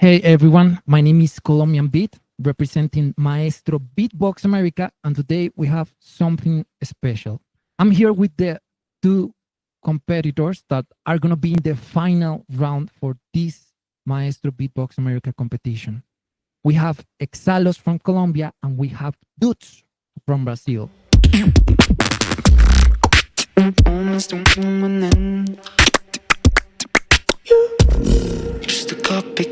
Hey everyone, my name is Colombian Beat, representing Maestro Beatbox America, and today we have something special. I'm here with the two competitors that are going to be in the final round for this Maestro Beatbox America competition. We have Exallos from Colombia and we have Dudz from Brazil. Just a copy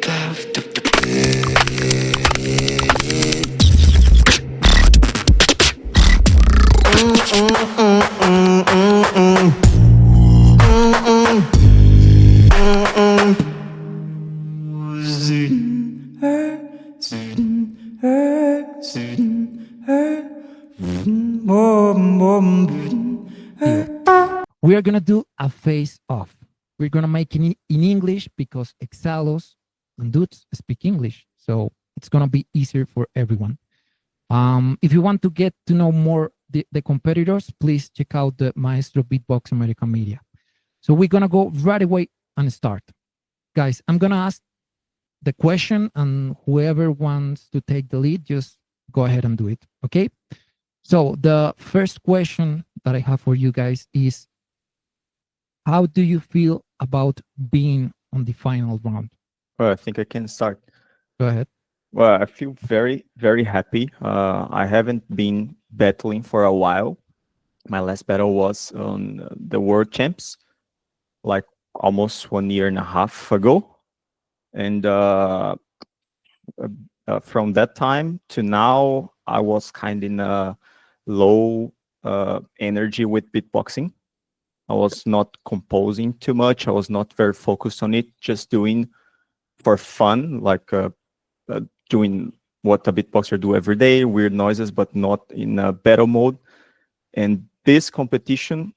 we are gonna do a face-off. We're gonna make it in English because Exallos and Dudz speak English, so it's gonna be easier for everyone. If you want to get to know more the competitors, please check out the Maestro Beatbox America media. So we're gonna go right away and start. Guys, I'm gonna ask the question and whoever wants to take the lead, just go ahead and do it, okay? So the first question that I have for you guys is, how do you feel about being on the final round? Well, I think I can start. Go ahead. Well, I feel very, very happy. I haven't been battling for a while. My last battle was on the World Champs, like almost 1.5 years ago. And from that time to now, I was kind of in a low energy with beatboxing. I was not composing too much. I was not very focused on it, just doing for fun, like doing what a beatboxer do every day, weird noises, but not in a battle mode. And this competition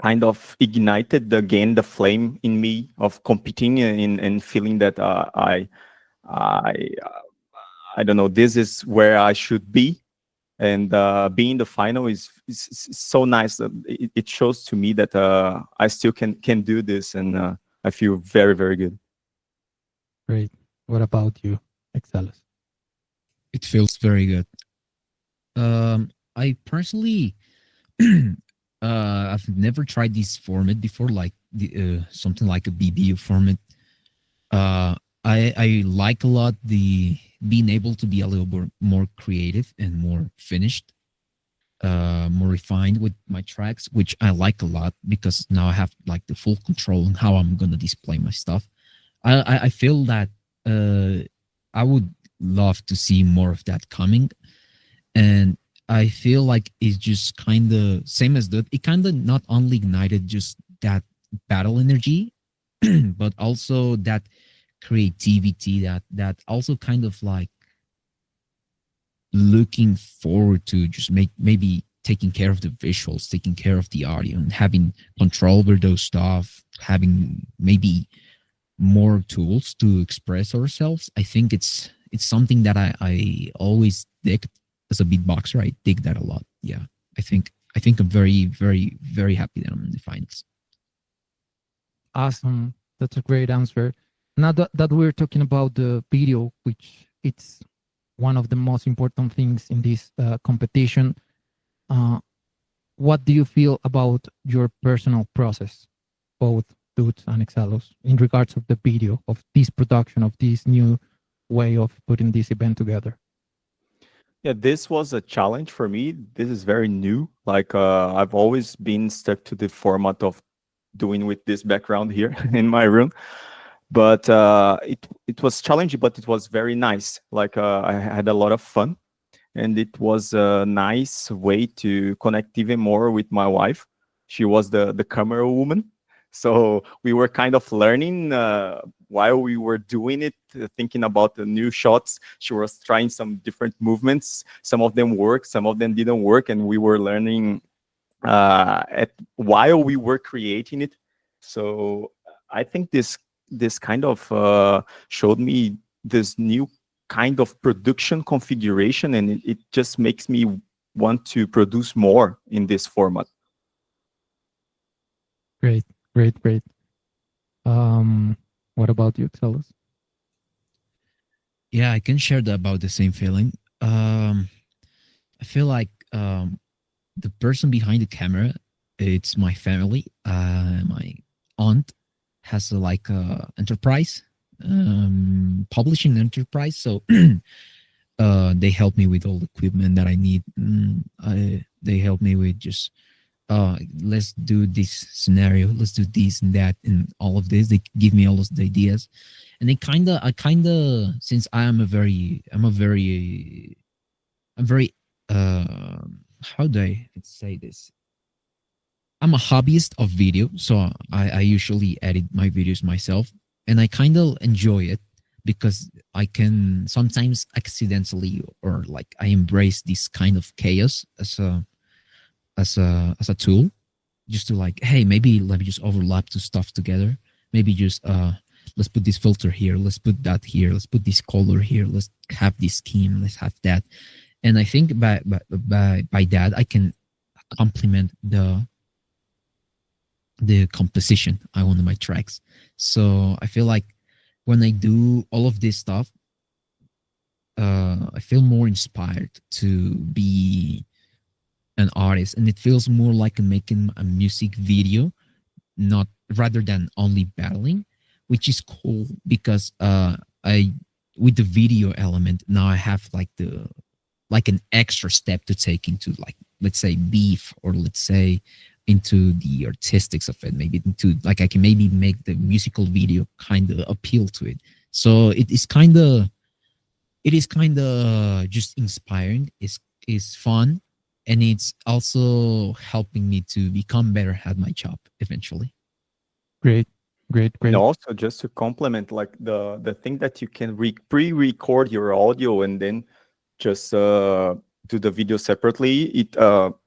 kind of ignited again the flame in me of competing and feeling that I don't know, this is where I should be. And being in the final is so nice. It shows to me that I still can do this, and I feel very, very good. Great. What about you, Exallos? It feels very good. I personally, I've never tried this format before, like something like a BBU format. I like a lot the being able to be a little bit more creative and more finished, more refined with my tracks, which I like a lot because now I have like the full control on how I'm gonna display my stuff. I feel that I would love to see more of that coming, and I feel like it's just kind of same as that. It kind of not only ignited just that battle energy, but also that creativity that also kind of like looking forward to just maybe taking care of the visuals, taking care of the audio, and having control over those stuff, having maybe more tools to express ourselves. I think it's something that I always dig as a beatboxer. I dig that a lot. Yeah, I think I'm very, very, very happy that I'm in the finals. Awesome. That's a great answer. Now that we're talking about the video, which it's one of the most important things in this competition, what do you feel about your personal process, both Dudz and Exallos, in regards of the video, of this production, of this new way of putting this event together? Yeah, this was a challenge for me. This is very new. Like I've always been stuck to the format of doing with this background here in my room. But it was challenging, but it was very nice. Like I had a lot of fun, and it was a nice way to connect even more with my wife. She was the camera woman, so we were kind of learning while we were doing it, thinking about the new shots. She was trying some different movements. Some of them worked, some of them didn't work, and we were learning while we were creating it. So I think this kind of showed me this new kind of production configuration, and it just makes me want to produce more in this format. Great. What about you, Exallos? Yeah, I can share about the same feeling. I feel like the person behind the camera, it's my family. My aunt has like a enterprise, publishing enterprise. So they help me with all the equipment that I need. They help me with just let's do this scenario, let's do this and that and all of this. They give me all of the ideas, and I kinda since I'm very how do I say this? I'm a hobbyist of video, so I usually edit my videos myself, and I kind of enjoy it because I can sometimes accidentally or like I embrace this kind of chaos as a tool, just to like, hey, maybe let me just overlap two stuff together. Maybe just let's put this filter here, let's put that here, let's put this color here, let's have this scheme, let's have that. And I think by that I can complement the composition I want in my tracks. So I feel like when I do all of this stuff, I feel more inspired to be an artist, and it feels more like making a music video, not rather than only battling, which is cool because I with the video element now I have like an extra step to take into, like, let's say beef, or let's say into the artistics of it, maybe into like I can maybe make the musical video kind of appeal to it. So it is kind of just inspiring. It's fun, and it's also helping me to become better at my job eventually. Great, great, And great. also, just to complement, like the thing that you can pre-record your audio and then just do the video separately. It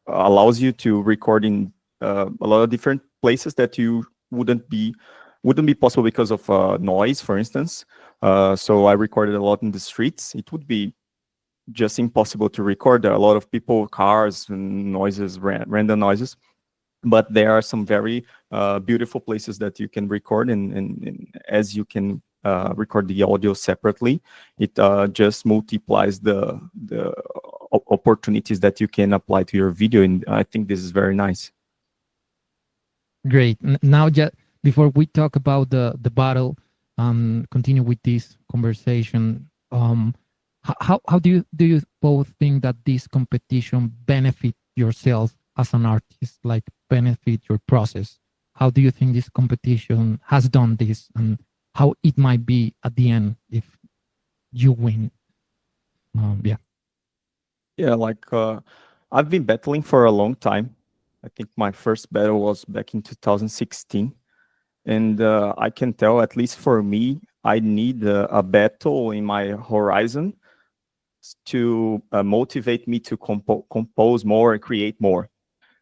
allows you to record in a lot of different places that you wouldn't be possible because of noise, for instance. So I recorded a lot in the streets. It would be just impossible to record. There are a lot of people, cars, and noises, random noises. But there are some very beautiful places that you can record, and as you can record the audio separately, it just multiplies the opportunities that you can apply to your video, and I think this is very nice. Great. Now, just before we talk about the battle, continue with this conversation. How do you both think that this competition benefit yourself as an artist, like benefit your process? How do you think this competition has done this, and how it might be at the end if you win? Yeah. Yeah, like I've been battling for a long time. I think my first battle was back in 2016. And I can tell, at least for me, I need a battle in my horizon to motivate me to compose more and create more.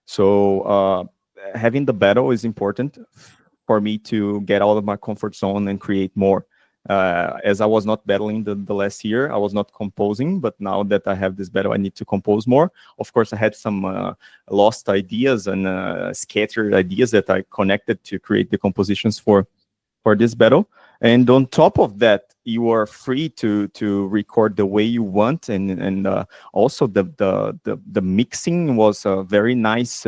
So having the battle is important for me to get out of my comfort zone and create more. As I was not battling the last year, I was not composing, but now that I have this battle, I need to compose more. Of course, I had some lost ideas and scattered ideas that I connected to create the compositions for this battle. And on top of that, you are free to record the way you want, and also the mixing was a very nice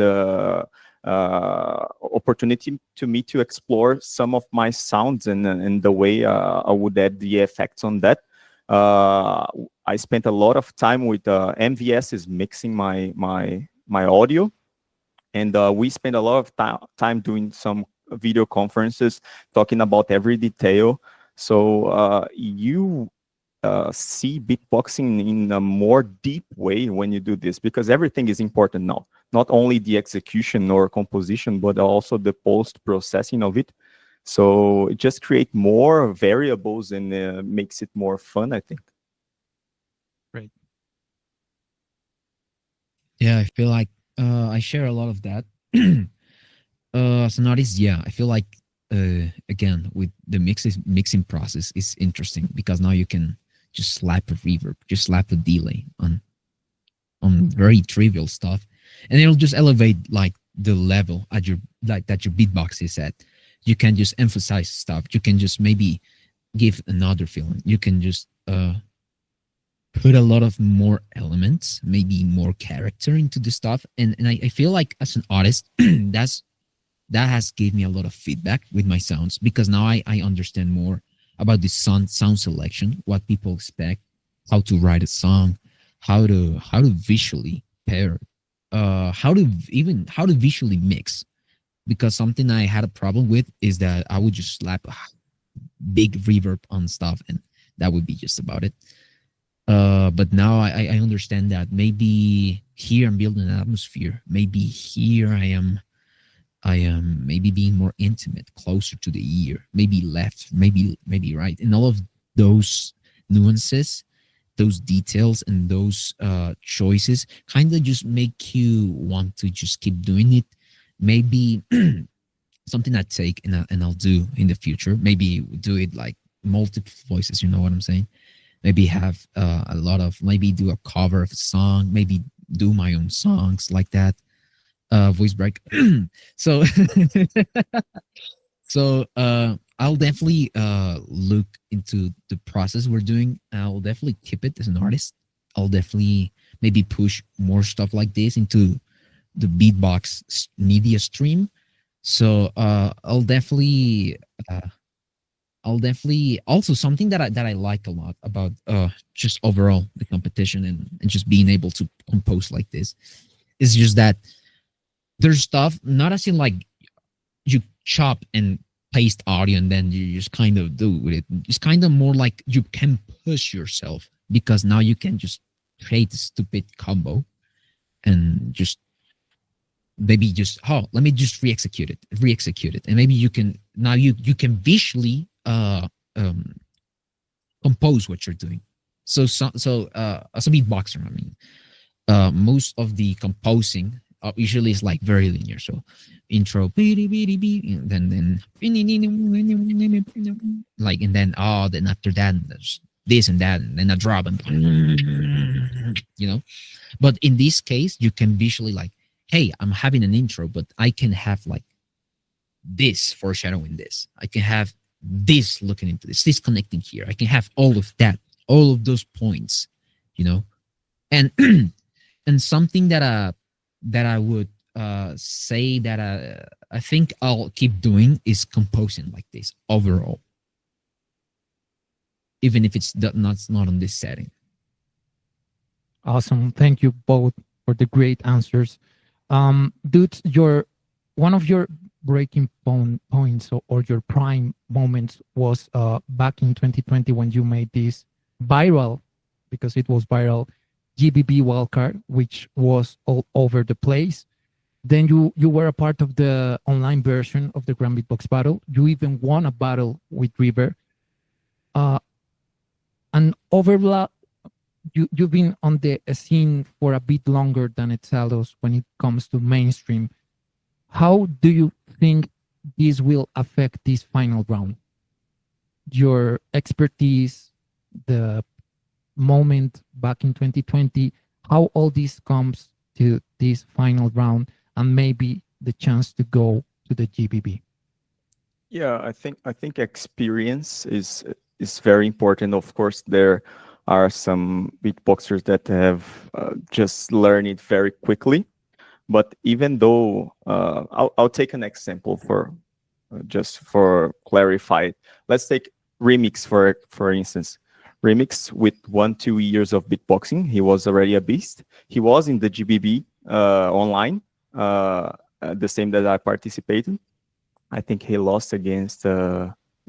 opportunity to me to explore some of my sounds and the way I would add the effects on that. I spent a lot of time with MVS is mixing my audio, and we spent a lot of time doing some video conferences talking about every detail. So you see beatboxing in a more deep way when you do this, because everything is important now, not only the execution or composition, but also the post processing of it. So it just creates more variables and makes it more fun, I think. Great. Yeah, I feel like I share a lot of that. As an artist, yeah, I feel like again with the mixing process is interesting because now you can just slap a reverb, just slap a delay on very trivial stuff, and it'll just elevate like the level at your like that your beatbox is at. You can just emphasize stuff. You can just maybe give another feeling. You can just put a lot of more elements, maybe more character into the stuff. And I feel like as an artist, that has gave me a lot of feedback with my sounds, because now I understand more about the sound selection, what people expect, how to write a song, how to visually pair, how to visually mix. Because something I had a problem with is that I would just slap a big reverb on stuff, and that would be just about it. But now I understand that maybe here I'm building an atmosphere. Maybe here I am maybe being more intimate, closer to the ear, maybe left, maybe right. And all of those nuances, those details, and those choices kind of just make you want to just keep doing it. Maybe something I take and I'll do in the future. Maybe do it like multiple voices. You know what I'm saying? Maybe have a lot of, maybe do a cover of a song, maybe do my own songs like that. Voice break. So I'll definitely look into the process we're doing. I'll definitely keep it as an artist. I'll definitely maybe push more stuff like this into the beatbox media stream. So I'll definitely also, something that I like a lot about just overall the competition, and just being able to compose like this, is just that there's stuff, not as in like you chop and paste audio and then you just kind of do with it. It's kind of more like you can push yourself, because now you can just create a stupid combo and just maybe just, oh, let me just re-execute it, and maybe you can now you can visually compose what you're doing. So as a beatboxer, I mean, most of the composing usually is like very linear. So intro, and then like, and then then after that there's this and that, and then a drop, and you know. But in this case, you can visually like, hey, I'm having an intro, but I can have like this foreshadowing this. I can have this looking into this connecting here. I can have all of that, all of those points, you know. And and something that I would say that I think I'll keep doing is composing like this overall, even if it's not on this setting. Awesome. Thank you both for the great answers. Dude, one of your breaking points, or your prime moments, was back in 2020 when you made this viral, because it was viral, GBB wildcard, which was all over the place. Then you were a part of the online version of the Grand Beatbox Battle. You even won a battle with River. And overall, you've been on the scene for a bit longer than Exallos when it comes to mainstream. How do you think this will affect this final round? Your expertise, the moment back in 2020, how all this comes to this final round, and maybe the chance to go to the GBB. Yeah, I think experience is very important. Of course, there are some beatboxers that have just learned it very quickly. But even though I'll take an example for just for clarify. Let's take Remix for instance. Remix, with 1-2 years of beatboxing, he was already a beast. He was in the GBB online, the same that I participated. I think he lost against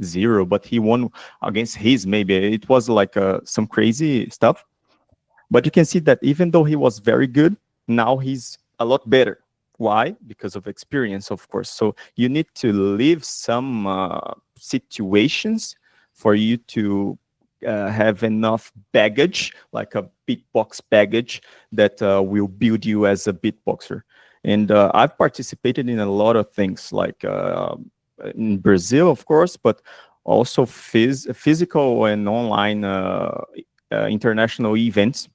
Zero, but he won against his. Maybe it was like some crazy stuff. But you can see that even though he was very good, now he's a lot better. Why? Because of experience, of course. So you need to leave some situations for you to have enough baggage, like a beatbox baggage, that will build you as a beatboxer. And I've participated in a lot of things, like in Brazil, of course, but also physical and online international events.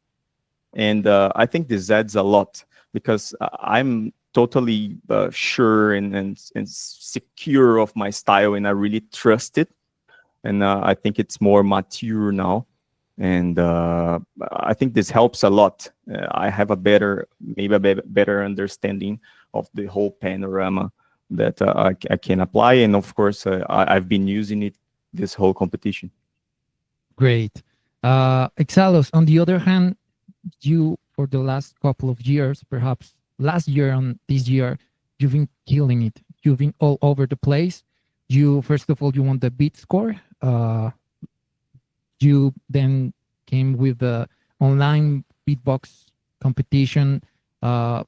And I think this adds a lot, because I'm totally sure and secure of my style, and I really trust it. And I think it's more mature now. and I think this helps a lot. I have a better, maybe a better understanding of the whole panorama that I can apply, and of course, I've been using it this whole competition. Great. Exallos, on the other hand, you, for the last couple of years, perhaps last year and this year, you've been killing it. You've been all over the place. You, first of all, you won the beat score. You then came with the online beatbox competition, uh,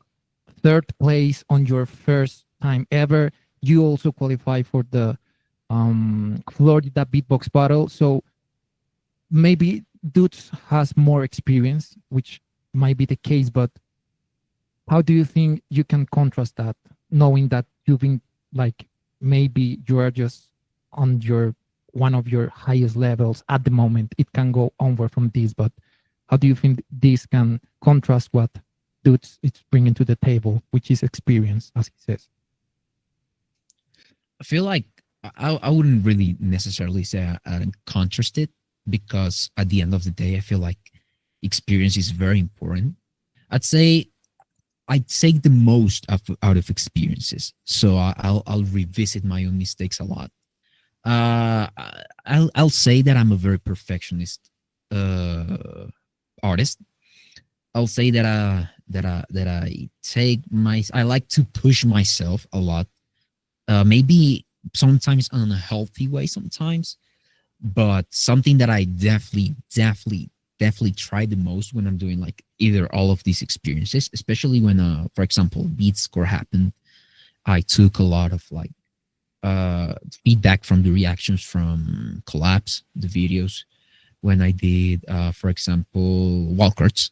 third place on your first time ever. You also qualify for the Florida Beatbox Battle. So maybe Dudz has more experience, which might be the case, but how do you think you can contrast that, knowing that you've been like, maybe you are just on your one of your highest levels at the moment? It can go onward from this, but how do you think this can contrast what Dudz is bringing to the table, which is experience, as he says? I feel like I wouldn't really necessarily say I contrast it, because at the end of the day, I feel like experience is very important. I'd say I take the most out of experiences, so I'll revisit my own mistakes a lot. Uh, I'll say that I'm a very perfectionist artist. I'll say that I like to push myself a lot. Maybe sometimes in a healthy way, sometimes, but something that I definitely try the most when I'm doing like either all of these experiences, especially when for example, beat score happened. I took a lot of like feedback from the reactions from collabs, the videos. When I did for example, walkouts,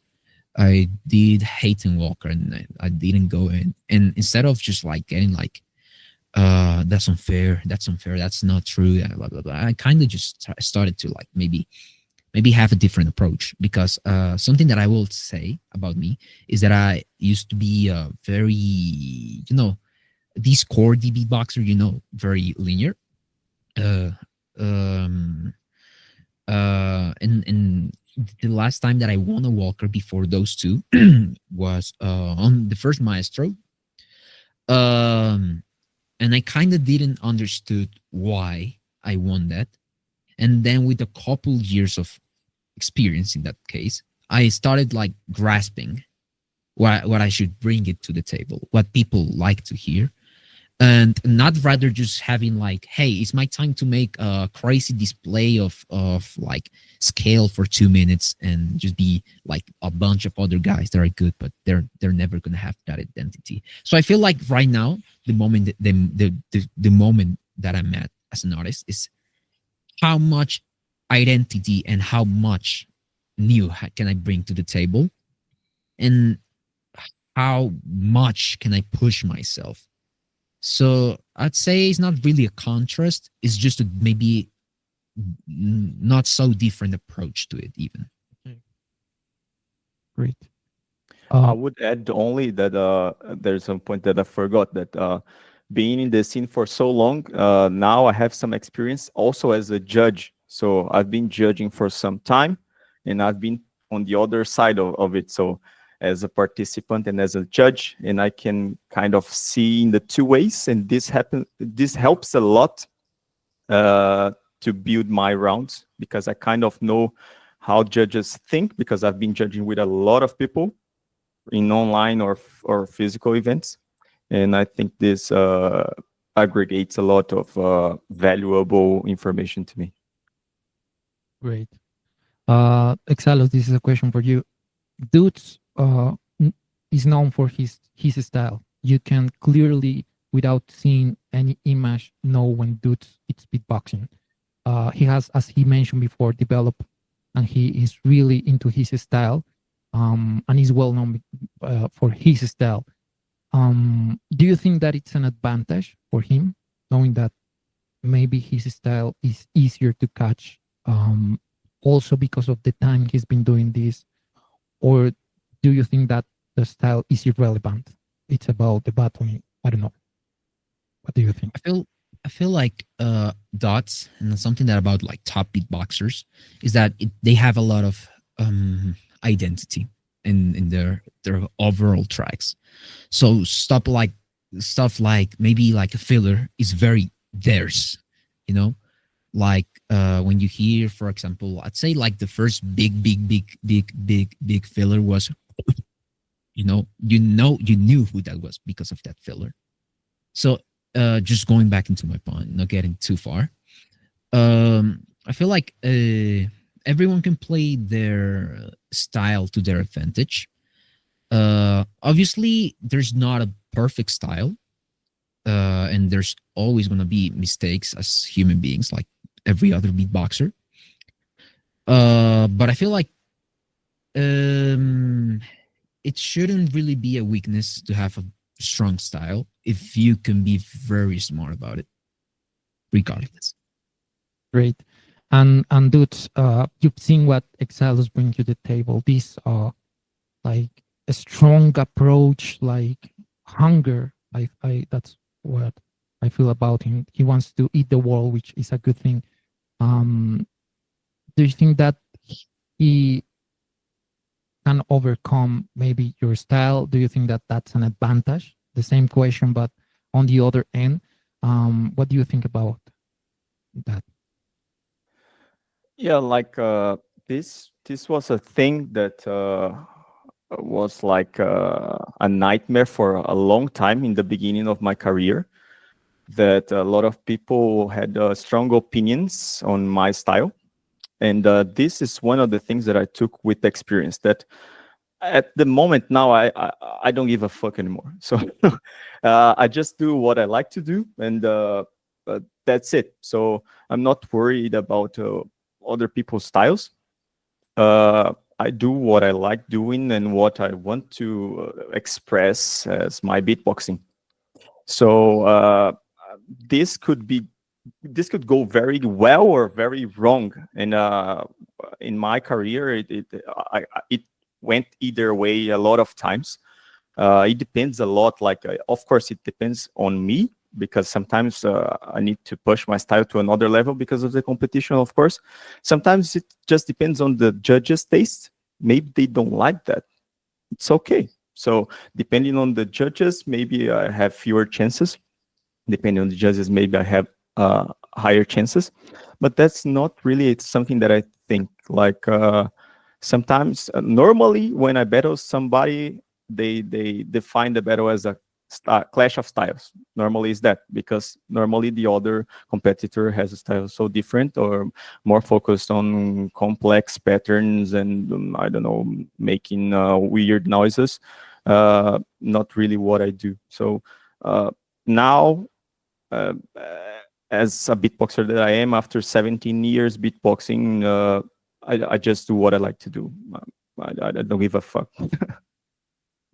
I did Hayden Walker, and I didn't go in, and instead of just like getting like that's unfair, that's not true, blah blah blah, I kind of just started to like maybe have a different approach, because something that I will say about me is that I used to be very, these core DB boxer, very linear. And the last time that I won a walker before those two was on the first Maestro. And I kind of didn't understood why I won that. And then with a couple years of experience in that case, I started like grasping what I should bring it to the table, what people like to hear, and not rather just having like, hey, it's my time to make a crazy display of like scale for 2 minutes and just be like a bunch of other guys that are good, but they're never gonna have that identity. So I feel like right now the moment the moment that I'm at as an artist is how much identity and how much new can I bring to the table, and how much can I push myself. So I'd say it's not really a contrast. It's just a maybe not so different approach to it even. Great. I would add only that there's some point that I forgot, that being in the scene for so long, now I have some experience also as a judge. So I've been judging for some time, and I've been on the other side of it. So as a participant and as a judge, and I can kind of see in the two ways, and this helps a lot to build my rounds, because I kind of know how judges think, because I've been judging with a lot of people in online or physical events, and I think this aggregates a lot of valuable information to me. Great. Exallos, this is a question for you. Dudz is known for his style. You can clearly, without seeing any image, know when Dudz is beatboxing. He has, as he mentioned before, developed, and he is really into his style, and he's well known for his style. Do you think that it's an advantage for him, knowing that maybe his style is easier to catch, also because of the time he's been doing this? Or do you think that the style is irrelevant? It's about the battling. I don't know. What do you think? I feel I feel like Dudz, and something that about like top beatboxers is that they have a lot of identity in their overall tracks. So stuff like maybe like a filler is very theirs, you know. Like when you hear, for example, I'd say like the first big filler was, you knew who that was because of that filler. So just going back into my point, not getting too far. I feel like everyone can play their style to their advantage. Obviously, there's not a perfect style, and there's always going to be mistakes as human beings, like every other beatboxer. But I feel like um, it shouldn't really be a weakness to have a strong style if you can be very smart about it, regardless. Great. And dudes, you've seen what Exallos bring to the table. This like a strong approach, like hunger. I that's what I feel about him. He wants to eat the world, which is a good thing. Um, do you think that he can overcome maybe your style? Do you think that that's an advantage? The same question, but on the other end, what do you think about that? Yeah, like this was a thing that was like a nightmare for a long time in the beginning of my career. That a lot of people had strong opinions on my style, and this is one of the things that I took with experience. That at the moment now, I don't give a fuck anymore. So I just do what I like to do, and that's it. So I'm not worried about other people's styles. I do what I like doing and what I want to express as my beatboxing. So this could be this could go very well or very wrong. And in my career, it went either way a lot of times. It depends a lot. Like, of course, it depends on me because sometimes I need to push my style to another level because of the competition, of course. Sometimes it just depends on the judges' taste. Maybe they don't like that. It's okay. So depending on the judges, maybe I have fewer chances. Depending on the judges, maybe I have higher chances. But that's not really it's something that I think. Like sometimes, normally when I battle somebody, they define the battle as a clash of styles. Normally is that because normally the other competitor has a style so different or more focused on complex patterns and I don't know, making weird noises. Not really what I do. So now, uh, as a beatboxer that I am, after 17 years beatboxing, I just do what I like to do. I don't give a fuck.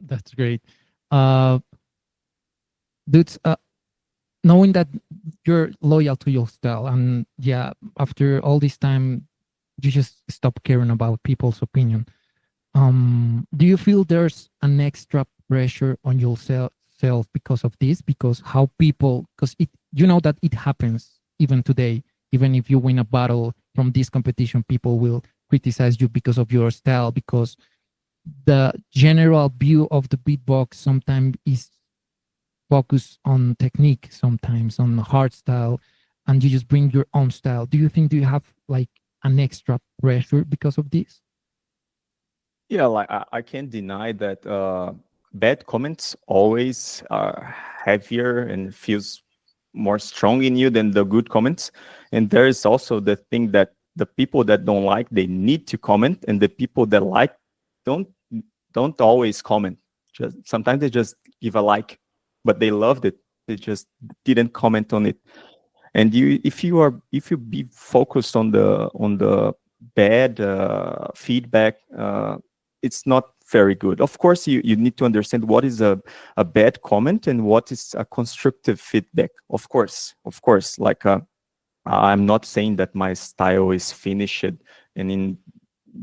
That's great. Uh, Dudes, knowing that you're loyal to your style, and yeah, after all this time, you just stop caring about people's opinion. Do you feel there's an extra pressure on yourself because of this? Because how people, because it, you know that it happens even today. Even if you win a battle from this competition, people will criticize you because of your style. Because the general view of the beatbox sometimes is focused on technique, sometimes on hard style, and you just bring your own style. Do you think do you have like an extra pressure because of this? Yeah, like I can't deny that bad comments always are heavier and feels more strong in you than the good comments. And there is also the thing that the people that don't like they need to comment, and the people that like don't don't always comment. Just sometimes they just give a like, but they loved it. They just didn't comment on it. And if you be focused on the bad feedback, it's not very good. Of course, you need to understand what is a bad comment and what is a constructive feedback. Of course, like I'm not saying that my style is finished and in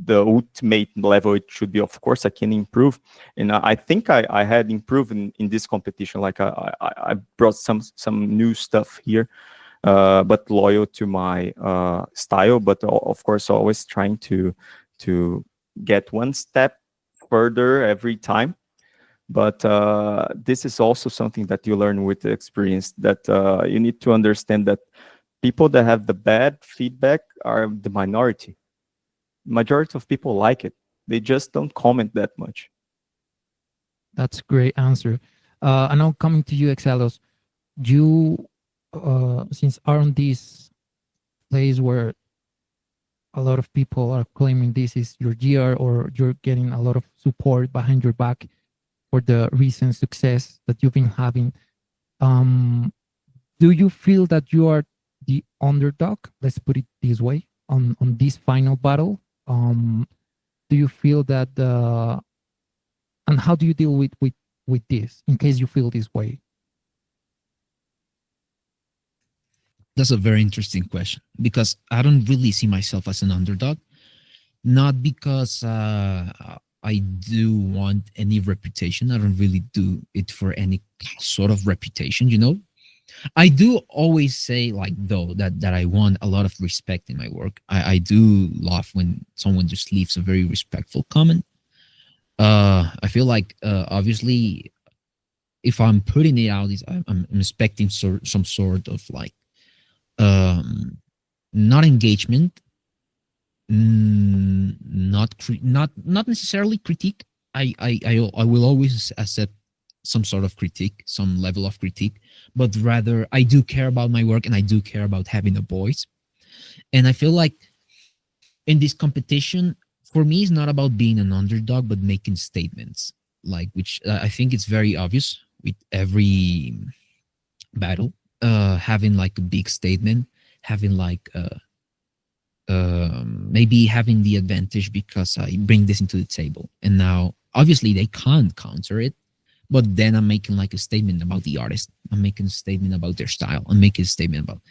the ultimate level it should be. Of course, I can improve, and I think I had improved in this competition. Like I brought some new stuff here, but loyal to my style. But of course, always trying to get one step further every time. But this is also something that you learn with the experience, that you need to understand that people that have the bad feedback are the minority. Majority of people like it. They just don't comment that much. That's a great answer. And now coming to you, Exallos, you since are on this place where a lot of people are claiming this is your year, or you're getting a lot of support behind your back for the recent success that you've been having. Um, do you feel that you are the underdog? Let's put it this way, on this final battle. Do you feel that and how do you deal with this in case you feel this way? That's a very interesting question, because I don't really see myself as an underdog. Not because I do want any reputation. I don't really do it for any sort of reputation, you know. I do always say, like, though, that I want a lot of respect in my work. I do love when someone just leaves a very respectful comment. I feel like obviously if I'm putting it out, I'm expecting some sort of like not engagement, not necessarily critique. I will always accept some sort of critique, some level of critique, but rather I do care about my work and I do care about having a voice. And I feel like in this competition, for me, it's not about being an underdog, but making statements, like, which I think it's very obvious with every battle, having like a big statement, having like maybe having the advantage because I bring this into the table. And now, obviously, they can't counter it, but then I'm making like a statement about the artist. I'm making a statement about their style. I'm making a statement about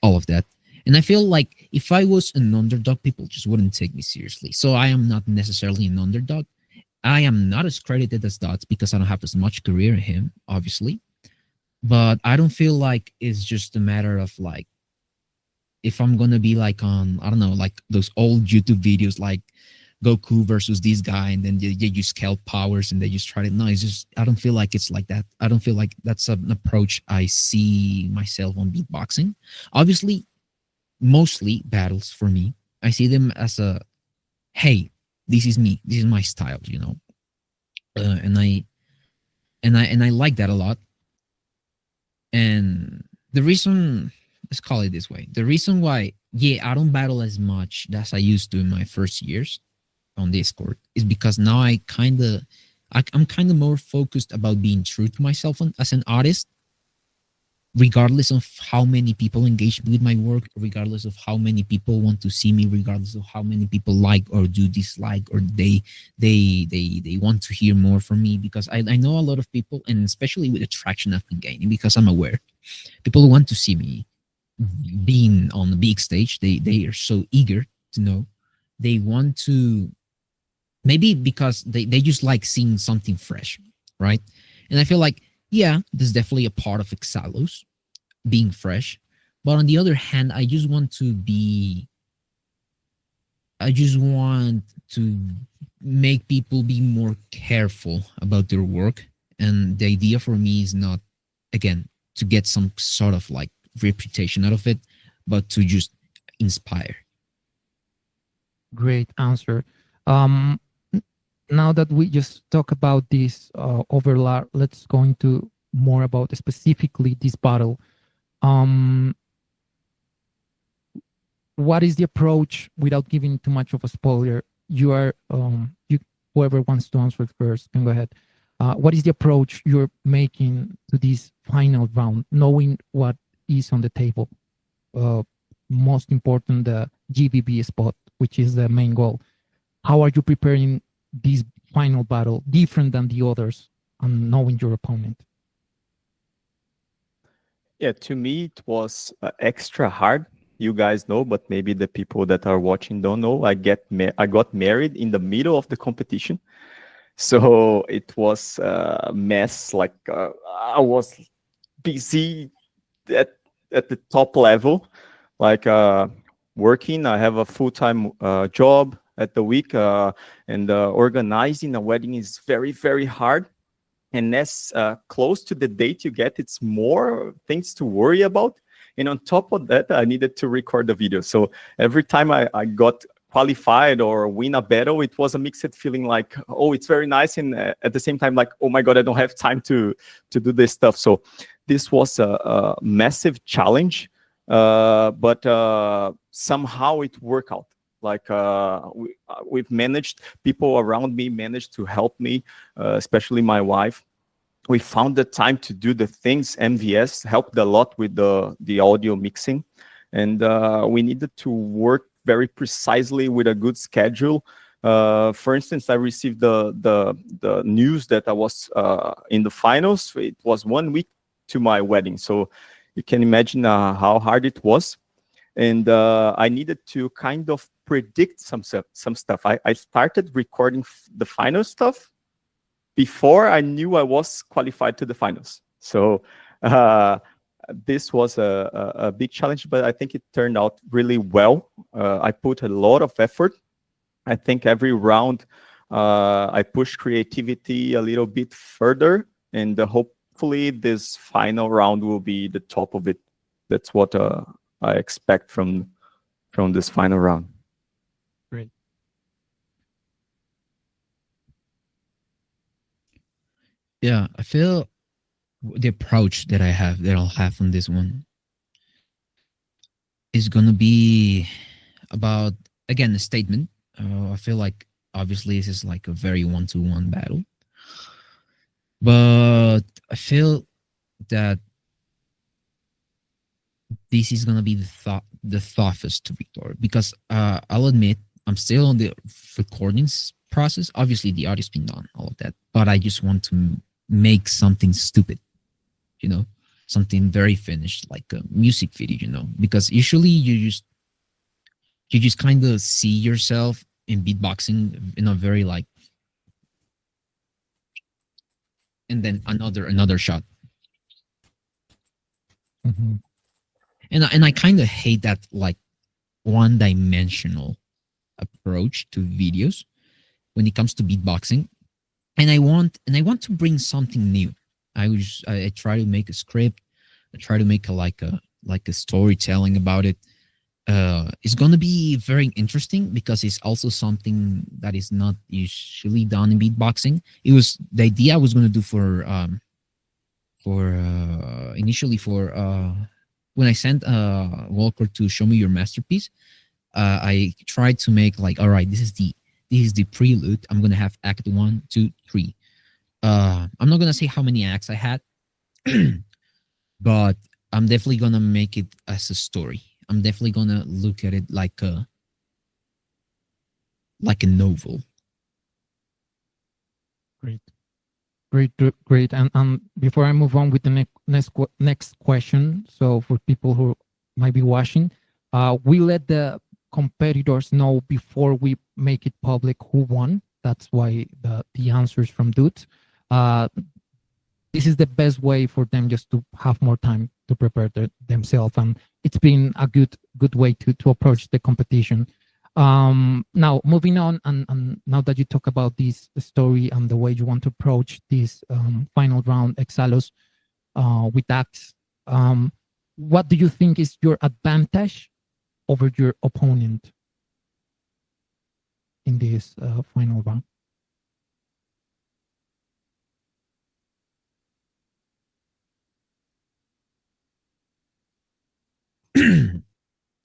all of that. And I feel like if I was an underdog, people just wouldn't take me seriously. So I am not necessarily an underdog. I am not as credited as Dudz because I don't have as much career in him, obviously. But I don't feel like it's just a matter of like, if I'm gonna be like on, I don't know, like those old YouTube videos, like Goku versus this guy, and then they use scale powers and they just try to. No, it's just, I don't feel like it's like that. I don't feel like that's an approach I see myself on beatboxing. Obviously, mostly battles for me, I see them as a, hey, this is me, this is my style, you know, and I like that a lot. And the reason, let's call it this way, the reason why, yeah, I don't battle as much as I used to in my first years on Discord is because now I'm kind of more focused about being true to myself as an artist, regardless of how many people engage with my work, regardless of how many people want to see me, regardless of how many people like or do dislike, or they want to hear more from me. Because I know a lot of people, and especially with the traction I've been gaining, because I'm aware people who want to see me being on the big stage, they are so eager to know. They want to, maybe because they just like seeing something fresh, right? And I feel like, yeah, there's definitely a part of Exallos being fresh. But on the other hand, I just want to make people be more careful about their work. And the idea for me is not, again, to get some sort of like reputation out of it, but to just inspire. Great answer. Um, Now that we just talk about this overlap, let's go into more about specifically this battle. Um, what is the approach, without giving too much of a spoiler? You are whoever wants to answer it first can go ahead. What is the approach you're making to this final round, knowing what is on the table? Most important, the GBB spot, which is the main goal. How are you preparing this final battle different than the others, and knowing your opponent? Yeah, to me it was extra hard you guys know, but maybe the people that are watching don't know. I got married in the middle of the competition, so it was a mess. Like I was busy at the top level, like working. I have a full-time job at the week, and organizing a wedding is very hard. And as close to the date you get, it's more things to worry about. And on top of that, I needed to record the video. So every time I got qualified or win a battle, it was a mixed feeling, like, oh, it's very nice, and at the same time, like, oh my god, I don't have time to do this stuff. So this was a massive challenge, but somehow it worked out. Like we've managed, people around me managed to help me, especially my wife. We found the time to do the things. MVS helped a lot with the audio mixing, and we needed to work very precisely with a good schedule. For instance, I received the news that I was in the finals. It was 1 week to my wedding, so you can imagine how hard it was. And I needed to kind of predict some stuff. I started recording the final stuff before I knew I was qualified to the finals. So this was a big challenge, but I think it turned out really well. I put a lot of effort. I think every round I pushed creativity a little bit further, and hopefully this final round will be the top of it. That's what I expect from this final round. Great. Yeah, I feel the approach that I'll have on this one is gonna be about, again, a statement. I feel like obviously this is like a very one-to-one battle, but I feel that this is gonna be the toughest to record, because I'll admit I'm still on the recordings process. Obviously, the audio's been done, all of that, but I just want to make something stupid, something very finished, like a music video, because usually you just kind of see yourself in beatboxing in a very like, and then another shot. Mm-hmm. And I kind of hate that like one-dimensional approach to videos when it comes to beatboxing. And I want to bring something new. I try to make a script. I try to make a storytelling about it. It's gonna be very interesting because it's also something that is not usually done in beatboxing. It was the idea I was gonna do for initially for when I sent Walker to show me your masterpiece. I tried to make like, all right, this is the prelude. I'm gonna have act 1, 2, 3. I'm not gonna say how many acts I had, but I'm definitely gonna make it as a story. I'm definitely gonna look at it like a novel. Great. And before I move on with the next question, so for people who might be watching, we let the competitors know before we make it public who won. That's why the answers from Dudz. This is the best way for them just to have more time to prepare themselves, and it's been a good way to approach the competition. Now moving on, and now that you talk about this story and the way you want to approach this final round, Exallos, with acts, what do you think is your advantage over your opponent in this final round?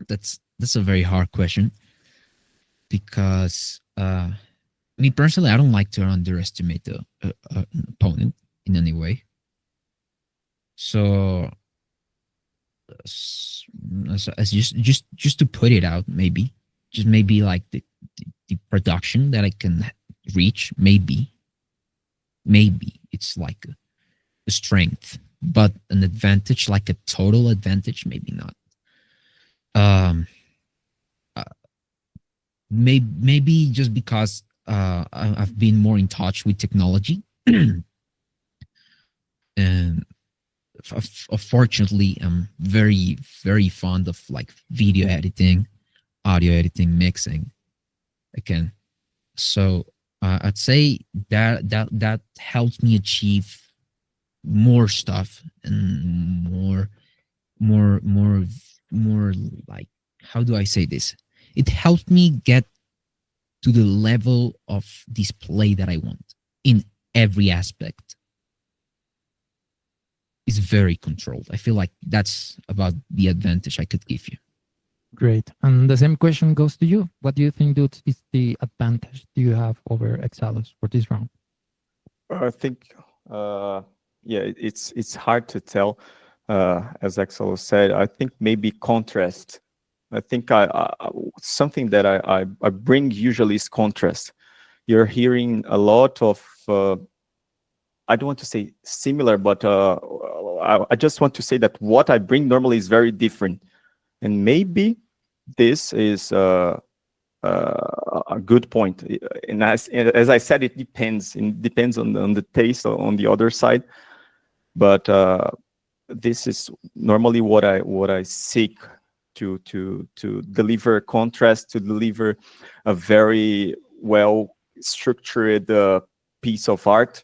That's a very hard question, because me personally, I don't like to underestimate an opponent in any way. So as just to put it out, maybe like the production that I can reach, maybe it's like a strength, but an advantage, like a total advantage, maybe not. Um, uh, maybe just because I've been more in touch with technology, and fortunately, I'm very fond of like video editing, audio editing, mixing. Again, so I'd say that helps me achieve more stuff and more more like, how do I say this? It helped me get to the level of display that I want in every aspect. It's very controlled. I feel like that's about the advantage I could give you. Great. And the same question goes to you. What do you think, dude, is the advantage do you have over Exallos for this round? I think, yeah, it's hard to tell. As Axel said, I think maybe contrast. I think something that I bring usually is contrast. You're hearing a lot of, I don't want to say similar, but I just want to say that what I bring normally is very different. And maybe this is a good point. And as I said, it depends. It depends on the taste on the other side. But this is normally what I seek to deliver contrast, to deliver a very well structured piece of art.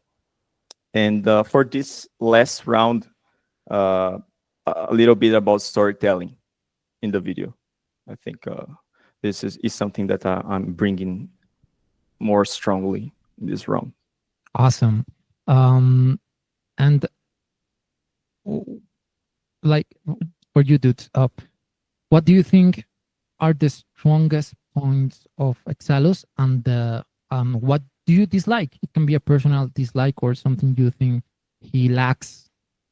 And for this last round, a little bit about storytelling in the video. I think this is something that I'm bringing more strongly in this round. Awesome. And like for you, dudes, what do you think are the strongest points of Exallos, and what do you dislike? It can be a personal dislike or something you think he lacks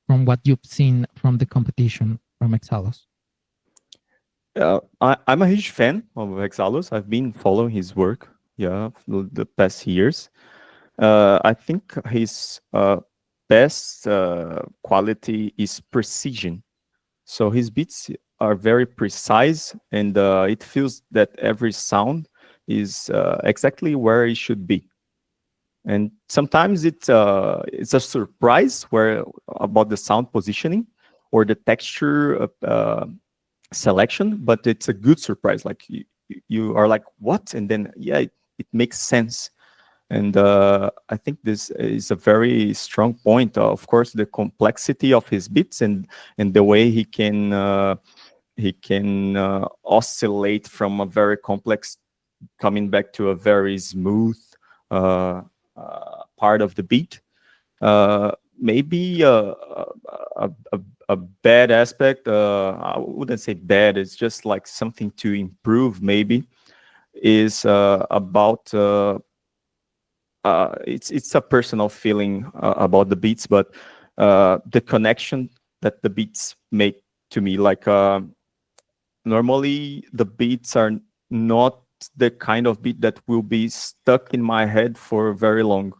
from what you've seen from the competition from Exallos. I'm a huge fan of Exallos. I've been following his work, yeah, the past years. I think his best quality is precision. So his beats are very precise, and it feels that every sound is exactly where it should be. And sometimes it's a surprise where about the sound positioning or the texture selection, but it's a good surprise. Like you are like, what? And then yeah, it makes sense. And I think this is a very strong point. Of course, the complexity of his beats and the way he can oscillate from a very complex coming back to a very smooth part of the beat. Maybe a bad aspect, I wouldn't say bad, it's just like something to improve maybe, is about it's a personal feeling about the beats, but the connection that the beats make to me. Like normally the beats are not the kind of beat that will be stuck in my head for very long.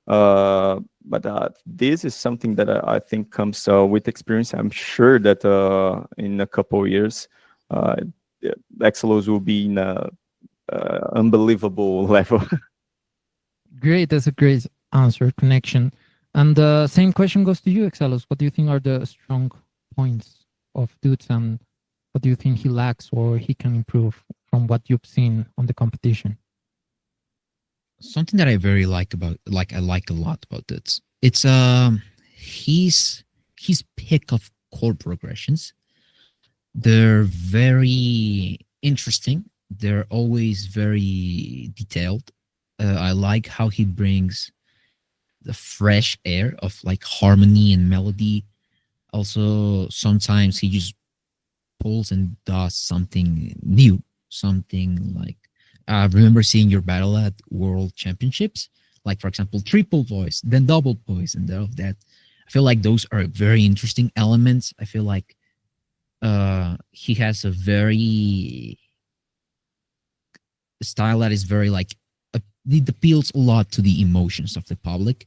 But this is something that I think comes with experience. I'm sure that in a couple of years, Exallos will be in a unbelievable level. Great, that's a great answer, connection. And the same question goes to you, Exallos. What do you think are the strong points of Dudz, and what do you think he lacks or he can improve from what you've seen on the competition? Something that I very like about, I like a lot about Dudz. It's his pick of chord progressions. They're very interesting. They're always very detailed. I like how he brings the fresh air of like harmony and melody. Also, sometimes he just pulls and does something new, something like, I remember seeing your battle at World Championships, like for example, triple voice, then double voice, and all of that. I feel like those are very interesting elements. I feel like he has a very style that is very like, it appeals a lot to the emotions of the public.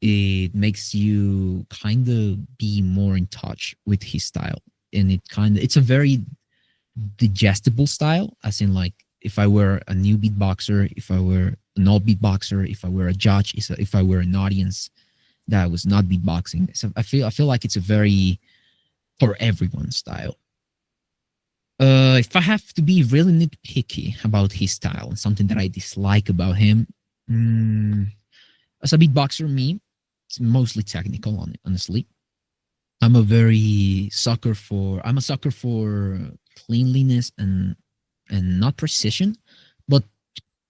It makes you kind of be more in touch with his style, and it's a very digestible style, as in like if I were a new beatboxer, if I were an old beatboxer, if I were a judge, if I were an audience that was not beatboxing. So I feel like it's a very for everyone style. If I have to be really nitpicky about his style and something that I dislike about him, mm, as a beatboxer, me, it's mostly technical. Honestly, I'm a sucker for cleanliness and not precision, but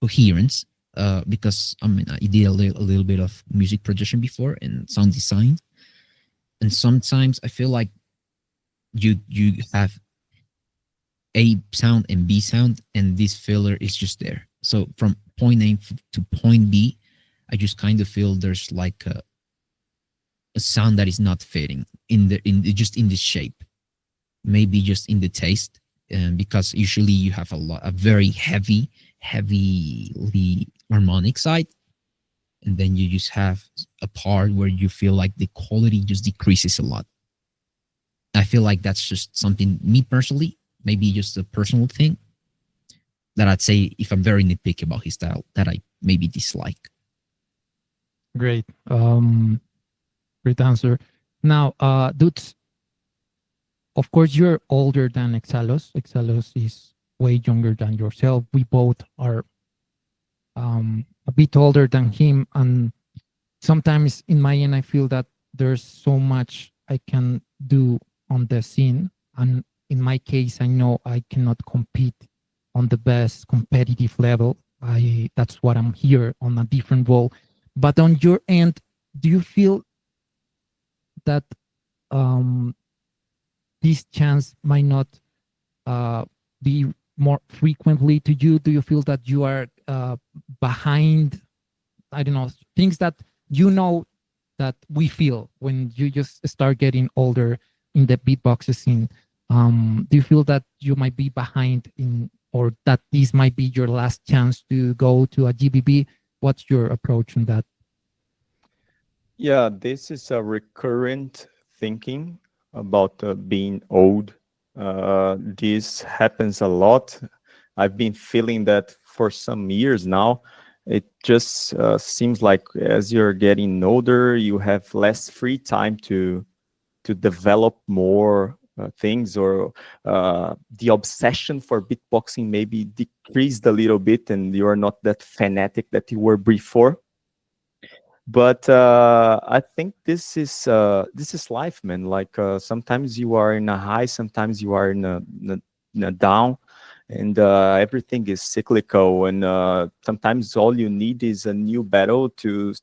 coherence. Because I mean, I did a little bit of music production before and sound design, and sometimes I feel like you have A sound and B sound, and this filler is just there. So from point A to point B, I just kind of feel there's like a sound that is not fitting just in the shape, maybe just in the taste, because usually you have a very heavily harmonic side, and then you just have a part where you feel like the quality just decreases a lot. I feel like that's just something, me personally, maybe just a personal thing that I'd say, if I'm very nitpicky about his style, that I maybe dislike. Great. Great answer. Now, Dudz, of course, you're older than Exallos. Exallos is way younger than yourself. We both are a bit older than him. And sometimes in my end, I feel that there's so much I can do on the scene. And in my case, I know I cannot compete on the best competitive level. That's what I'm here on a different role. But on your end, do you feel that this chance might not be more frequently to you? Do you feel that you are behind, I don't know, things that you know that we feel when you just start getting older in the beatbox scene? Do you feel that you might be behind in, or that this might be your last chance to go to a GBB? What's your approach on that? Yeah, this is a recurrent thinking about being old. This happens a lot. I've been feeling that for some years now. It just seems like as you're getting older, you have less free time to develop more things, or the obsession for beatboxing maybe decreased a little bit, and you're not that fanatic that you were before. But I think this is life, man. Like sometimes you are in a high, sometimes you are in a down, and everything is cyclical. And sometimes all you need is a new battle to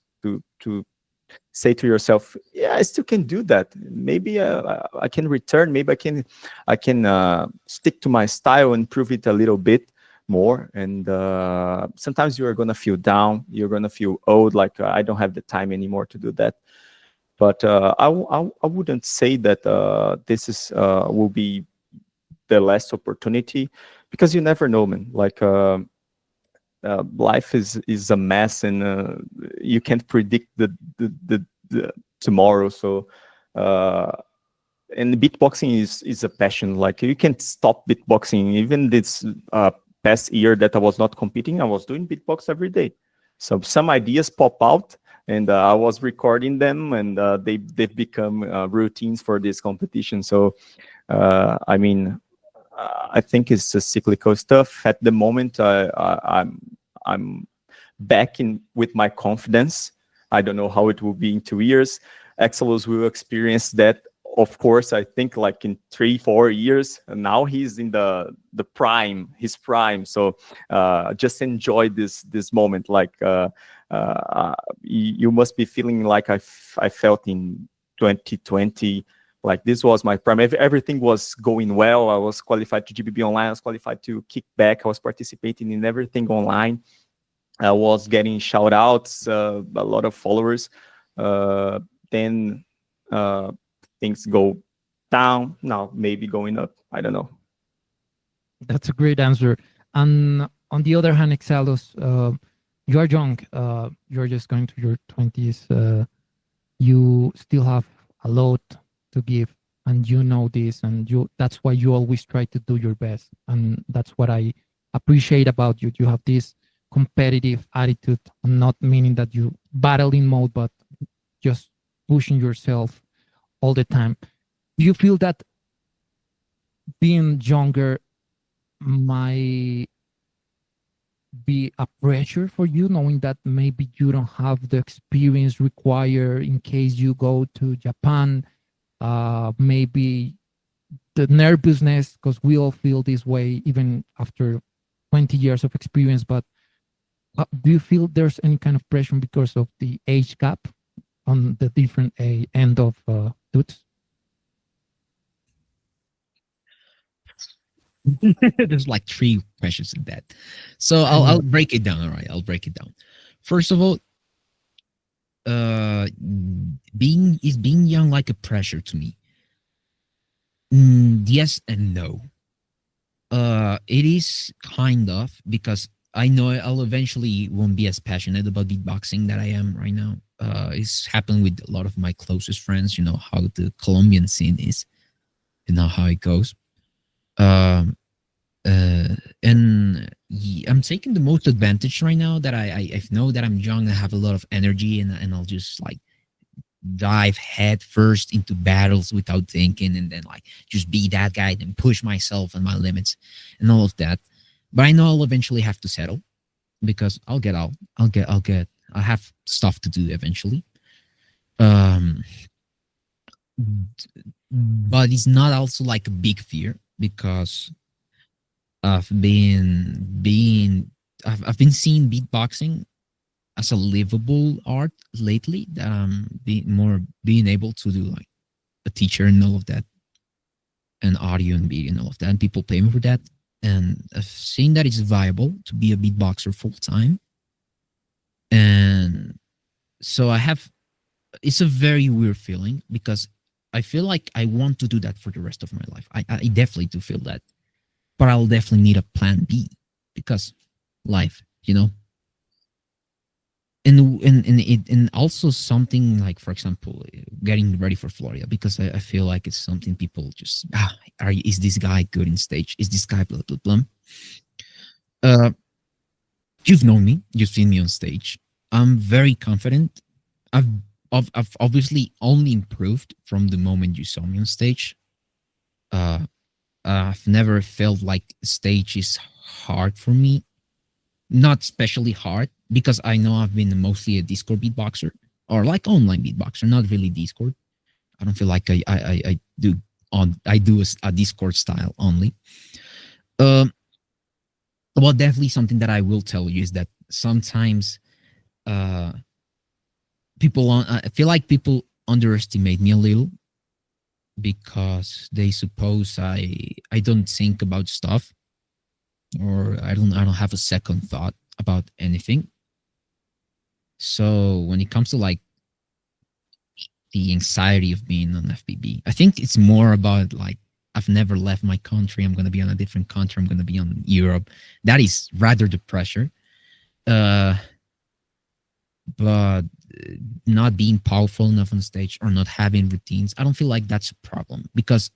say to yourself, yeah, I still can do that. Maybe I can return. Maybe I can stick to my style and improve it a little bit more. And sometimes you are gonna feel down. You're gonna feel old, like I don't have the time anymore to do that. But I wouldn't say that this is will be the last opportunity, because you never know, man. Like life is a mess, and you can't predict the tomorrow. So and beatboxing is a passion. Like you can't stop beatboxing. Even this past year that I was not competing, I was doing beatbox every day. So some ideas pop out, and I was recording them, and they've become routines for this competition. So I mean, I think it's a cyclical stuff. At the moment, I'm back in with my confidence. I don't know how it will be in 2 years. Exallos will experience that, of course. I think like in 3-4 years. And now he's in the prime, his prime. So just enjoy this moment. Like you must be feeling like I felt in 2020. Like this was my prime. Everything was going well. I was qualified to GBB online. I was qualified to Kickback. I was participating in everything online. I was getting shout outs, a lot of followers. Then things go down. Now maybe going up. I don't know. That's a great answer. And on the other hand, Exallos, you are young. You're just going to your 20s. You still have a lot to give. and you know this, and that's why you always try to do your best, and that's what I appreciate about you. You have this competitive attitude, and not meaning that you battle in mode, but just pushing yourself all the time. Do you feel that being younger might be a pressure for you, knowing that maybe you don't have the experience required in case you go to Japan? Maybe the nervousness, because we all feel this way even after 20 years of experience. But do you feel there's any kind of pressure because of the age gap on the different end of Dudz? There's like three questions in that. So I'll break it down. All right, I'll break it down. First of all, being young like a pressure to me? Yes and no. It is kind of, because I know I'll eventually won't be as passionate about beatboxing that I am right now. It's happened with a lot of my closest friends. You know how the Colombian scene is, you know how it goes. Um, and I'm taking the most advantage right now that I know that I'm young and have a lot of energy, and I'll just like dive head first into battles without thinking, and then like just be that guy and push myself and my limits and all of that. But I know I'll eventually have to settle, because I'll I have stuff to do eventually. Um, but it's not also like a big fear, because I've been seeing beatboxing as a livable art lately, that I'm being able to do like a teacher and all of that, and audio and video and all of that, and people pay me for that. And I've seen that it's viable to be a beatboxer full time. And so it's a very weird feeling, because I feel like I want to do that for the rest of my life. I definitely do feel that, but I'll definitely need a plan B, because life, you know. And also something like, for example, getting ready for Florida, because I feel like it's something people just is this guy good in stage? Is this guy blah blah blah? Uh, you've known me, you've seen me on stage. I'm very confident. I've I've obviously only improved from the moment you saw me on stage. Uh, I've never felt like stage is hard for me. Not especially hard, because I know I've been mostly a Discord beatboxer, or like online beatboxer, not really Discord. I don't feel like I do a Discord style only. Um, well, definitely something that I will tell you is that sometimes uh I feel like people underestimate me a little, because they suppose I don't think about stuff, or I don't have a second thought about anything. So when it comes to like the anxiety of being on FBB, I think it's more about like, I've never left my country. I'm gonna be on a different country. I'm gonna be on Europe. That is rather the pressure. But not being powerful enough on stage, or not having routines, I don't feel like that's a problem, because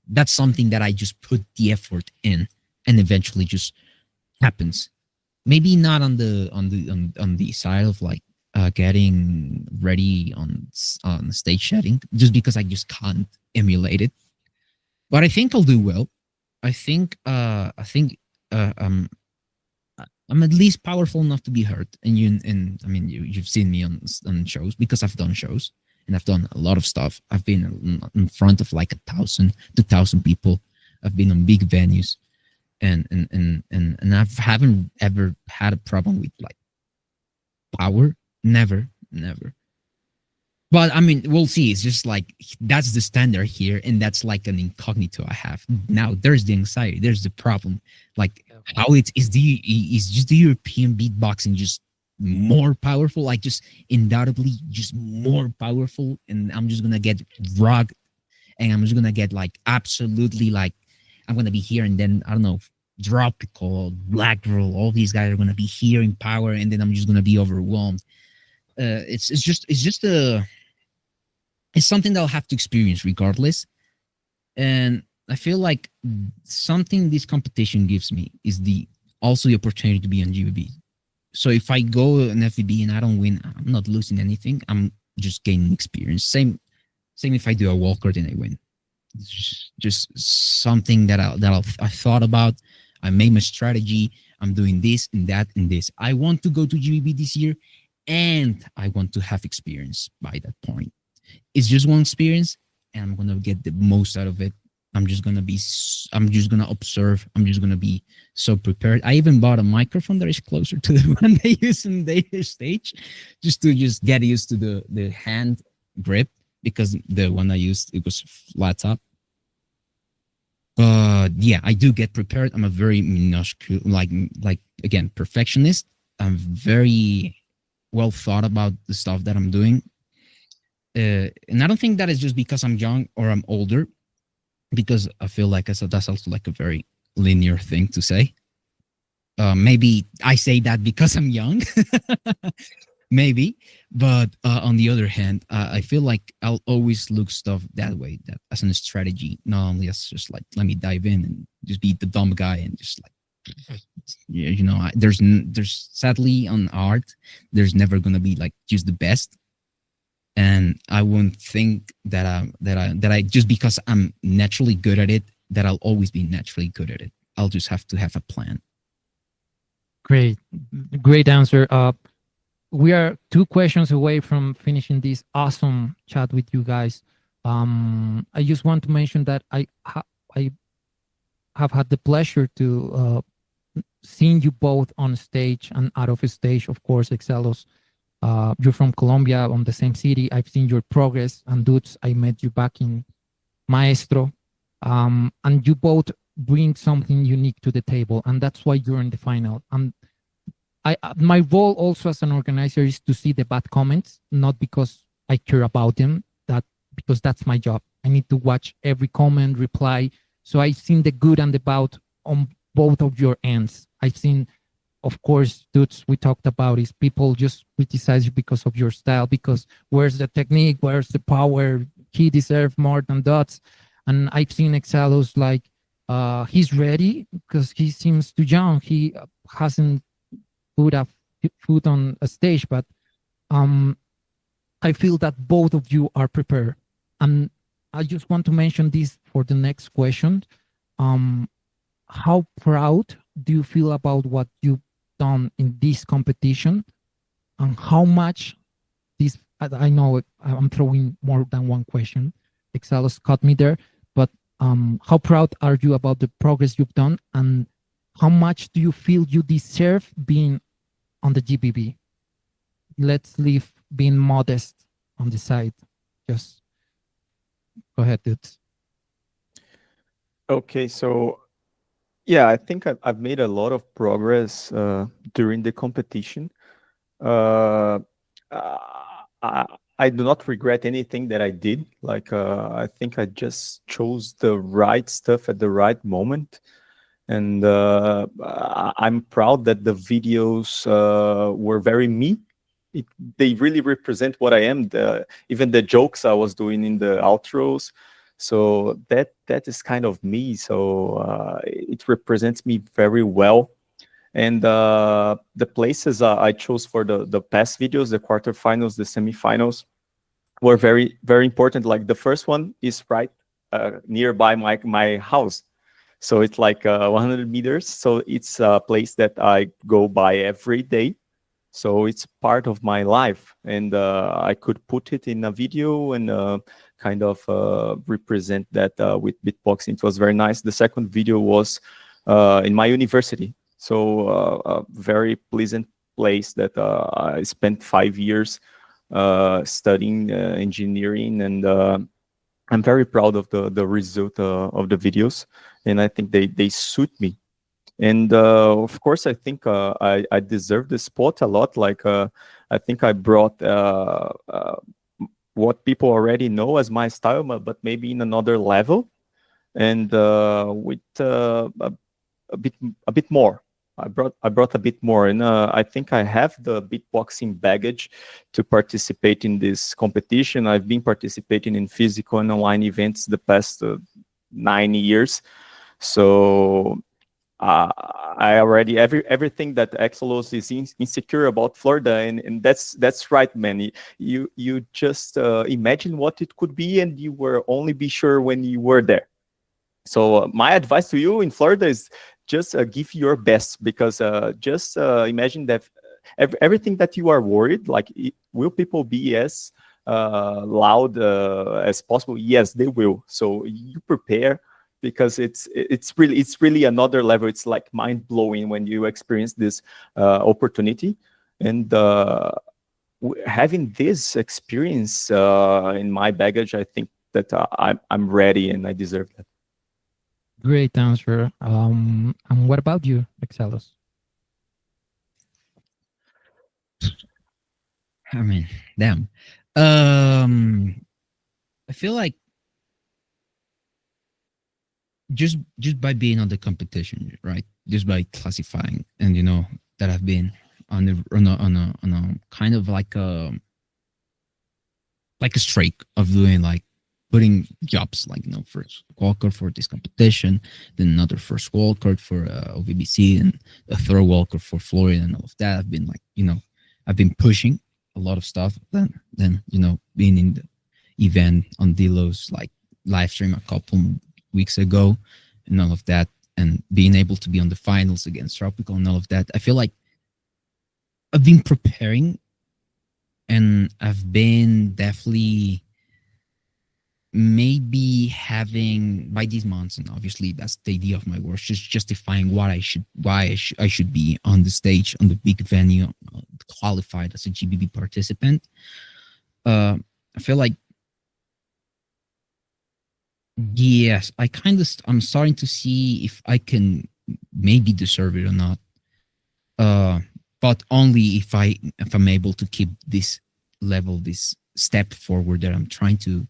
that's something that I just put the effort in, and eventually just happens. Maybe not on the side of like getting ready on stage setting, just because I just can't emulate it. But I think I'll do well. I think I'm at least powerful enough to be heard. And I mean, you've seen me on shows, because I've done shows and I've done a lot of stuff. I've been in front of like 1,000, 2,000 people. I've been on big venues, and I haven't ever had a problem with like power. Never. But I mean, we'll see. It's just like, that's the standard here, and that's like an incognito I have. Now there's the anxiety, there's the problem. Like, how is just the European beatboxing just more powerful? Like, just undoubtedly just more powerful, and I'm just gonna get rugged, and I'm just gonna get like absolutely like, I'm gonna be here, and then I don't know, Tropical, Black Girl, all these guys are gonna be here in power, and then I'm just gonna be overwhelmed. It's something that I'll have to experience regardless. And I feel like something this competition gives me is the also the opportunity to be on GBB. So if I go an FVB and I don't win, I'm not losing anything. I'm just gaining experience. Same if I do a walkout and I win. It's just something that I thought about. I made my strategy. I'm doing this and that and this. I want to go to GBB this year, and I want to have experience by that point. It's just one experience, and I'm gonna get the most out of it. I'm just gonna observe. I'm just gonna be so prepared. I even bought a microphone that is closer to the one they use in their stage, just to get used to the hand grip, because the one I used, it was flat top. But yeah, I do get prepared. I'm a very like again, perfectionist. I'm very well thought about the stuff that I'm doing. And I don't think that is just because I'm young or I'm older, because I feel like that's also like a very linear thing to say. Maybe I say that because I'm young, maybe. But on the other hand, I feel like I'll always look stuff that way, that as a strategy, not only as just like, let me dive in and just be the dumb guy and just like, you know, there's sadly on art, there's never gonna be like just the best. And I won't think that I just because I'm naturally good at it, that I'll always be naturally good at it. I'll just have to have a plan. Great answer. We are 2 questions away from finishing this awesome chat with you guys. I just want to mention that I have had the pleasure to seeing you both on stage and out of stage. Of course, Exallos, you're from Colombia, on the same city. I've seen your progress. And Dudz, I met you back in Maestro. And you both bring something unique to the table, and that's why you're in the final. My role also as an organizer is to see the bad comments, not because I care about them, because that's my job. I need to watch every comment, reply. So I've seen the good and the bad on both of your ends. I've seen, of course, Dudz, we talked about, is people just criticize you because of your style, because where's the technique, where's the power, he deserves more than Dudz. And I've seen Exallos like, he's ready because he seems too young. He hasn't put a foot on a stage, but I feel that both of you are prepared. And I just want to mention this for the next question. How proud do you feel about what you've done in this competition, and how much this, I know I'm throwing more than one question, Exallos caught me there, but how proud are you about the progress you've done, and how much do you feel you deserve being on the GBB? Let's leave being modest on the side. Just go ahead, Dudz. Okay, so yeah, I think I've made a lot of progress during the competition. I do not regret anything that I did. Like, I think I just chose the right stuff at the right moment. And I'm proud that the videos were very me. They really represent what I am. Even the jokes I was doing in the outros. So that is kind of me. So it represents me very well. And the places I chose for the past videos, the quarterfinals, the semifinals, were very, very important. Like the first one is right nearby my house. So it's like 100 meters. So it's a place that I go by every day. So it's part of my life. And I could put it in a video and kind of represent that with beatboxing. It was very nice. The second video was in my university. So a very pleasant place that I spent 5 years studying engineering, and I'm very proud of the result of the videos, and I think they suit me. And of course, I think I deserve the spot a lot. Like I think I brought what people already know as my style, but maybe in another level, and with a bit more. I brought a bit more, and I think I have the beatboxing baggage to participate in this competition. I've been participating in physical and online events the past 9 years. So I already everything that Exallos is insecure about Florida, and that's right, man. You just imagine what it could be, and you will only be sure when you were there. So my advice to you in Florida is just give your best, because just imagine that everything that you are worried, like will people be as loud as possible? Yes, they will. So you prepare, because it's really another level. It's like mind blowing when you experience this opportunity, and having this experience in my baggage, I think that I'm ready and I deserve that. Great answer. And what about you, Exallos? I mean, damn. I feel like just by being on the competition, right? Just by classifying, and that I've been on a kind of like a streak of doing, like, putting jobs, like, first wildcard for this competition, then another first wildcard for OVBC, and a third wildcard for Florida, and all of that. I've been like, I've been pushing a lot of stuff. Then being in the event on Delos, like live stream a couple weeks ago, and all of that, and being able to be on the finals against Tropical and all of that. I feel like I've been preparing, and I've been definitely maybe having, by these months, and obviously that's the idea of my work, just justifying why I should be on the stage, on the big venue, qualified as a GBB participant. I feel like, yes, I'm starting to see if I can maybe deserve it or not. But only if I'm able to keep this level, this step forward that I'm trying to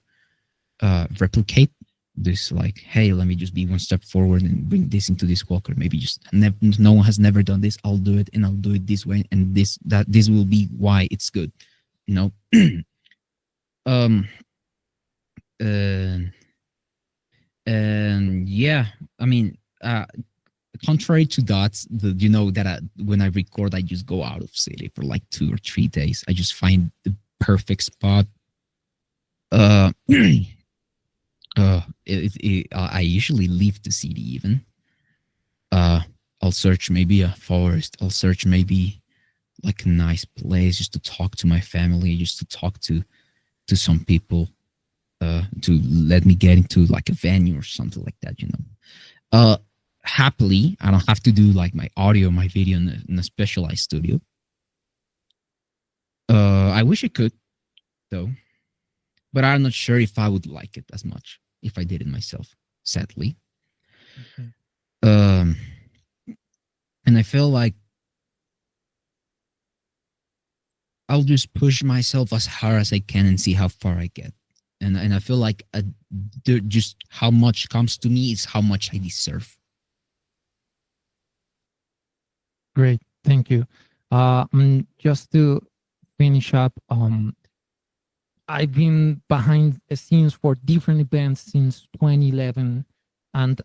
replicate. This, like, hey, let me just be one step forward and bring this into this walker. Maybe just no one has never done this. I'll do it, and I'll do it this way, and this will be why it's good. And yeah, I mean, contrary to that, when I record, I just go out of city for like 2 or 3 days. I just find the perfect spot. I usually leave the city even. I'll search maybe a forest. I'll search maybe like a nice place just to talk to my family, just to talk to some people, to let me get into like a venue or something like that, Happily, I don't have to do like my audio, my video in a specialized studio. I wish I could, though, but I'm not sure if I would like it as much if I did it myself, sadly. Okay. And I feel like I'll just push myself as hard as I can and see how far I get. And I feel like just how much comes to me is how much I deserve. Great, thank you. Just to finish up, I've been behind the scenes for different events since 2011, and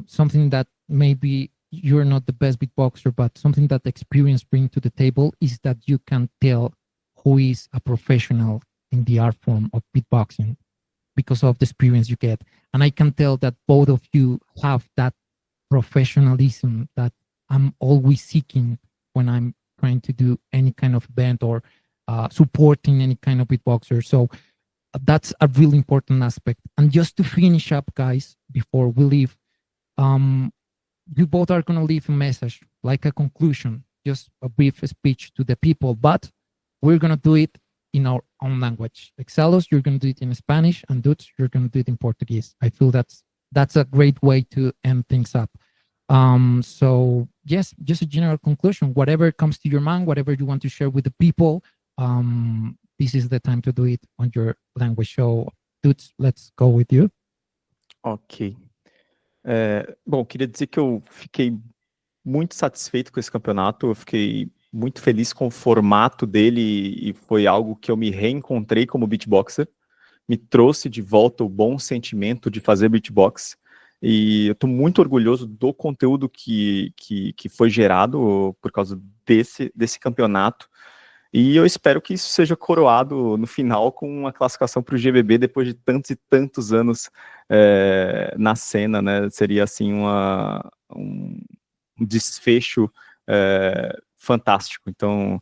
something that maybe you're not the best beatboxer, but something that experience brings to the table is that you can tell who is a professional in the art form of beatboxing because of the experience you get. And I can tell that both of you have that professionalism that I'm always seeking when I'm trying to do any kind of event or supporting any kind of beatboxer. So that's a really important aspect. And just to finish up, guys, before we leave, you both are going to leave a message, like a conclusion, just a brief speech to the people, but we're going to do it in our own language. Exallos, you're going to do it in Spanish, and Dudz, you're going to do it in Portuguese. I feel that's a great way to end things up. So yes, just a general conclusion, whatever comes to your mind, whatever you want to share with the people, this is the time to do it on your language. So Dudz, let's go with you. Ok. Bom, queria dizer que eu fiquei muito satisfeito com esse campeonato, eu fiquei muito feliz com o formato dele e foi algo que eu me reencontrei como beatboxer, me trouxe de volta o bom sentimento de fazer beatbox. E eu estou muito orgulhoso do conteúdo que foi gerado por causa desse campeonato. E eu espero que isso seja coroado no final com uma classificação para o GBB depois de tantos e tantos anos na cena, né? Seria assim um desfecho fantástico. Então,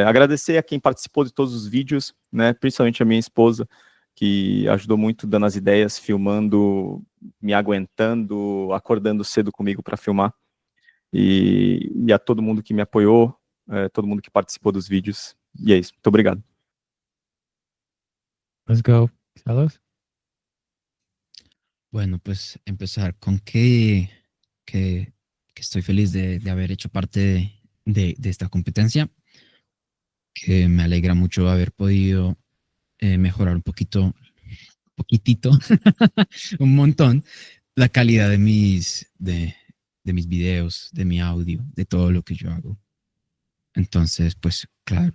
agradecer a quem participou de todos os vídeos, né? Principalmente a minha esposa, que ajudou muito dando as ideias, filmando, me aguentando, acordando cedo comigo para filmar. E a todo mundo que me apoiou, todo mundo que participou dos vídeos. E é isso. Muito obrigado. Let's go, Exallos. Bueno, pues empezar con que estoy feliz de haber hecho parte de esta competencia, que me alegra mucho haber podido mejorar un poquitito, un montón, la calidad de mis videos, de mi audio, de todo lo que yo hago. Entonces, pues claro,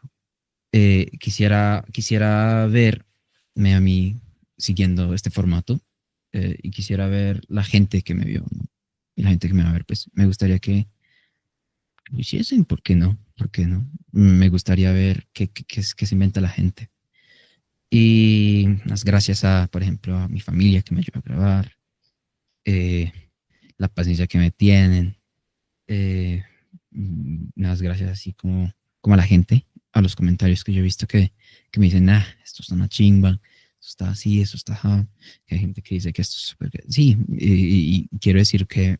quisiera verme a mí siguiendo este formato y quisiera ver la gente que me vio, ¿no? Y la gente que me va a ver, pues me gustaría que lo hiciesen, ¿por qué no? ¿Por qué no? Me gustaría ver qué se inventa la gente. Y las gracias a, por ejemplo, a mi familia que me ayuda a grabar, la paciencia que me tienen, las gracias así como a la gente, a los comentarios que yo he visto que me dicen, esto está una chimba, esto está así, esto está ajá, que hay gente que dice que esto es súper... Sí, y quiero decir que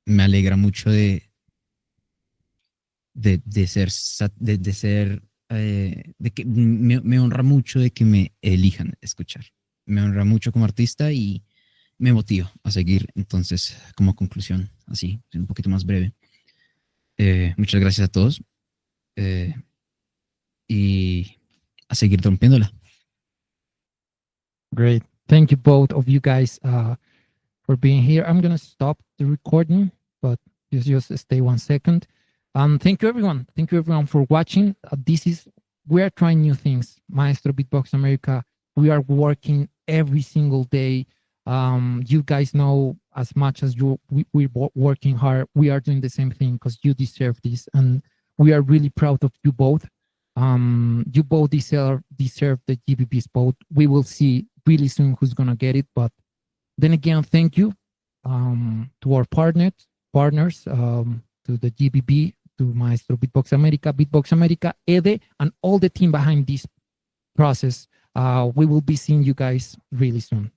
me alegra mucho de ser, de que me honra mucho de que me elijan escuchar. Me honra mucho como artista y me motiva a seguir. Entonces, como conclusión, así, un poquito más breve. Muchas gracias a todos y a seguir rompiéndola. Great. Thank you both of you guys for being here. I'm going to stop the recording, but just stay 1 second. Thank you, everyone. Thank you, everyone, for watching. We are trying new things. Maestro Beatbox America, we are working every single day. You guys know as much as we're working hard, we are doing the same thing because you deserve this. And we are really proud of you both. You both deserve the GBB spot. We will see really soon who's going to get it. But then again, thank you to our partners, to the GBB, to Maestro Beatbox America, Ede, and all the team behind this process. We will be seeing you guys really soon.